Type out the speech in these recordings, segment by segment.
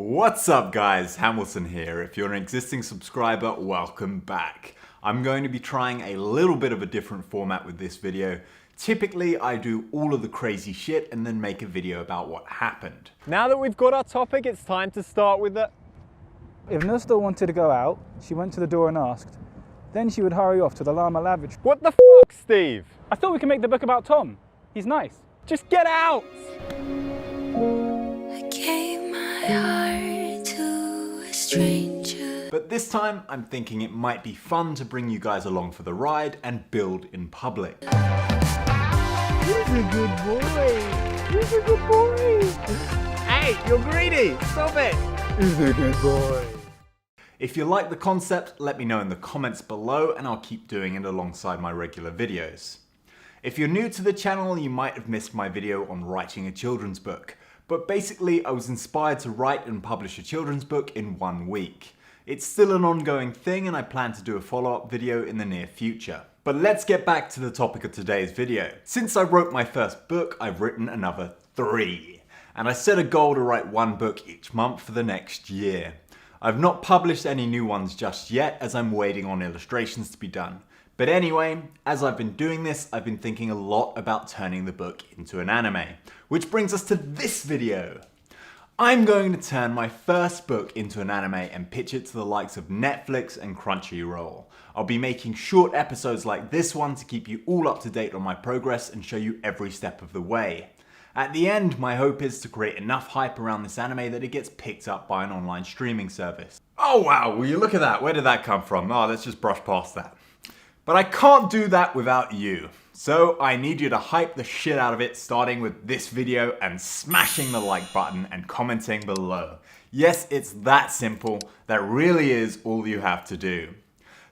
What's up guys, Hamilton here. If you're an existing subscriber, welcome back. I'm going to be trying a little bit of a different format with this video. Typically, I do all of the crazy shit and then make a video about what happened. Now that we've got our topic, it's time to start with the... If Nusta wanted to go out, she went to the door and asked. Then she would hurry off to the llama lavatory. What the fuck, Steve? I thought we could make the book about Tom. He's nice. Just get out! I gave my heart to a stranger. But this time, I'm thinking it might be fun to bring you guys along for the ride and build in public. He's a good boy. He's a good boy. Hey, you're greedy. Stop it. He's a good boy. If you like the concept, let me know in the comments below and I'll keep doing it alongside my regular videos. If you're new to the channel, you might have missed my video on writing a children's book. But basically, I was inspired to write and publish a children's book in 1 week. It's still an ongoing thing and I plan to do a follow-up video in the near future. But let's get back to the topic of today's video. Since I wrote my first book, I've written another 3. And I set a goal to write 1 book each month for the next year. I've not published any new ones just yet as I'm waiting on illustrations to be done. But anyway, as I've been doing this, I've been thinking a lot about turning the book into an anime. Which brings us to this video. I'm going to turn my first book into an anime and pitch it to the likes of Netflix and Crunchyroll. I'll be making short episodes like this one to keep you all up to date on my progress and show you every step of the way. At the end, my hope is to create enough hype around this anime that it gets picked up by an online streaming service. Oh wow, will you look at that? Where did that come from? Oh, let's just brush past that. But I can't do that without you. So I need you to hype the shit out of it, starting with this video and smashing the like button and commenting below. Yes, it's that simple. That really is all you have to do.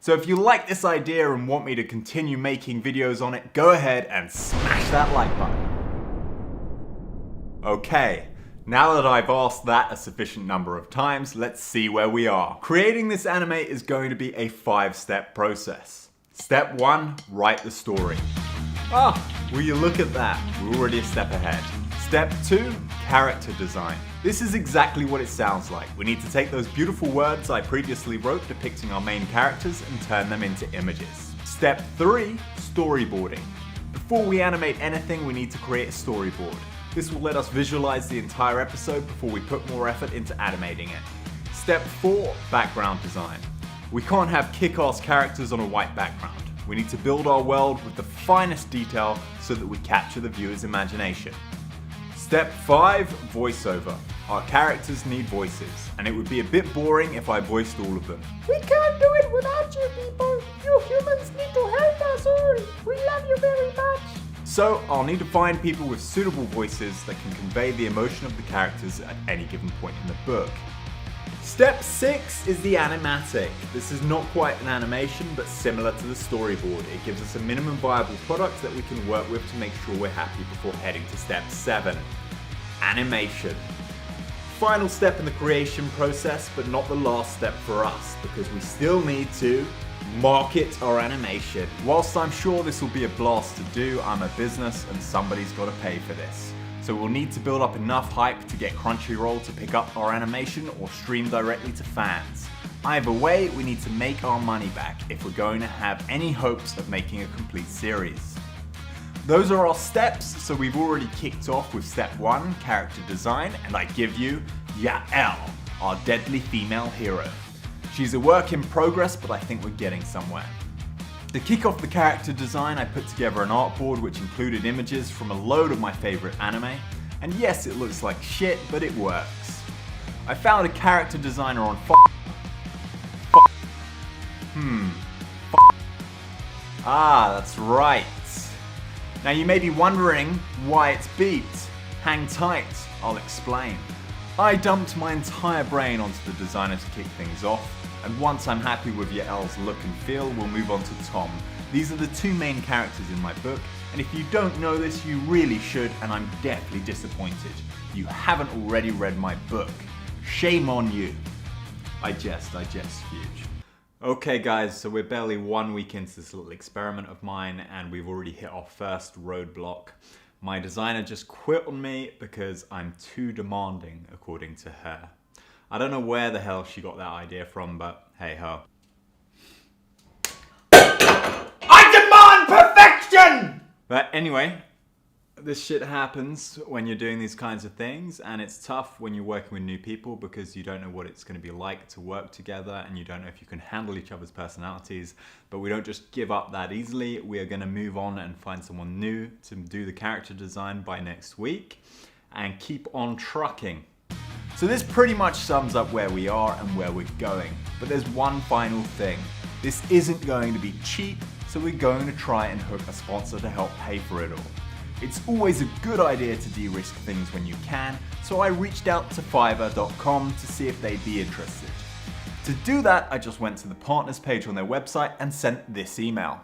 So if you like this idea and want me to continue making videos on it, go ahead and smash that like button. Okay, now that I've asked that a sufficient number of times, let's see where we are. Creating this anime is going to be a 5-step process. Step 1, write the story. Will you look at that? We're already a step ahead. Step 2, character design. This is exactly what it sounds like. We need to take those beautiful words I previously wrote depicting our main characters and turn them into images. Step 3, storyboarding. Before we animate anything, we need to create a storyboard. This will let us visualize the entire episode before we put more effort into animating it. Step 4, background design. We can't have kick-ass characters on a white background. We need to build our world with the finest detail so that we capture the viewer's imagination. Step 5, voiceover. Our characters need voices, and it would be a bit boring if I voiced all of them. We can't do it without you people. You humans need to help us all. We love you very much. So I'll need to find people with suitable voices that can convey the emotion of the characters at any given point in the book. Step 6 is the animatic. This is not quite an animation, but similar to the storyboard. It gives us a minimum viable product that we can work with to make sure we're happy before heading to step 7. Animation. Final step in the creation process, but not the last step for us, because we still need to market our animation. Whilst I'm sure this will be a blast to do, I'm a business and somebody's got to pay for this. So we'll need to build up enough hype to get Crunchyroll to pick up our animation or stream directly to fans. Either way, we need to make our money back if we're going to have any hopes of making a complete series. Those are our steps, so we've already kicked off with step 1, character design, and I give you Yael, our deadly female hero. She's a work in progress, but I think we're getting somewhere. To kick off the character design, I put together an artboard which included images from a load of my favorite anime, and yes, it looks like shit, but it works. I found a character designer on that's right. Now you may be wondering why it's beat. Hang tight, I'll explain. I dumped my entire brain onto the designer to kick things off, and once I'm happy with Yael's look and feel, we'll move on to Tom. These are the 2 main characters in my book, and if you don't know this, you really should, and I'm deathly disappointed. You haven't already read my book. Shame on you. I jest, huge. Okay guys, so we're barely 1 week into this little experiment of mine, and we've already hit our first roadblock. My designer just quit on me because I'm too demanding, according to her. I don't know where the hell she got that idea from, but hey ho. I demand perfection! But anyway, this shit happens when you're doing these kinds of things, and it's tough when you're working with new people because you don't know what it's going to be like to work together, and you don't know if you can handle each other's personalities. But we don't just give up that easily. We are going to move on and find someone new to do the character design by next week and keep on trucking. So this pretty much sums up where we are and where we're going. But there's one final thing. This isn't going to be cheap, so we're going to try and hook a sponsor to help pay for it all. It's always a good idea to de-risk things when you can, so I reached out to Fiverr.com to see if they'd be interested. To do that, I just went to the partners page on their website and sent this email.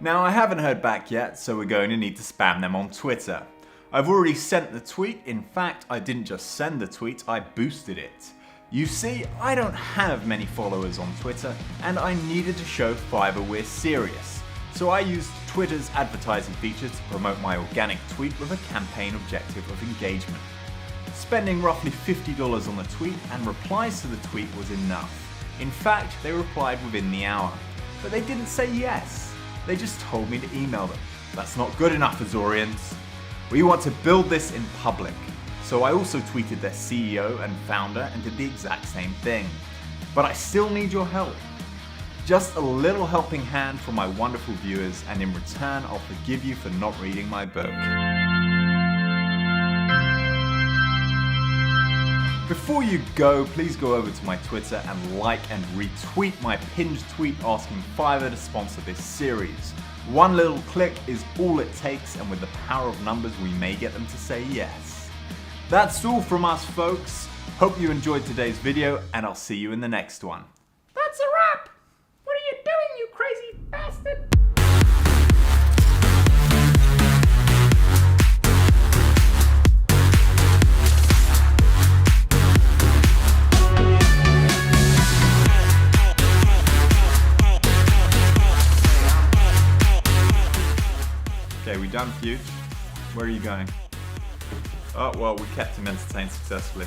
Now I haven't heard back yet, so we're going to need to spam them on Twitter. I've already sent the tweet. In fact, I didn't just send the tweet, I boosted it. You see, I don't have many followers on Twitter, and I needed to show Fiverr we're serious. So I used Twitter's advertising feature to promote my organic tweet with a campaign objective of engagement. Spending roughly $50 on the tweet and replies to the tweet was enough. In fact, they replied within the hour. But they didn't say yes. They just told me to email them. That's not good enough, Azorians. We want to build this in public. So I also tweeted their CEO and founder and did the exact same thing. But I still need your help. Just a little helping hand from my wonderful viewers, and in return I'll forgive you for not reading my book. Before you go, please go over to my Twitter and like and retweet my pinned tweet asking Fiverr to sponsor this series. One little click is all it takes, and with the power of numbers we may get them to say yes. That's all from us, folks. Hope you enjoyed today's video, and I'll see you in the next one. That's a wrap! What are you doing, you crazy bastard? Okay, we done, Fuge? Where are you going? Oh, well, we kept him entertained successfully.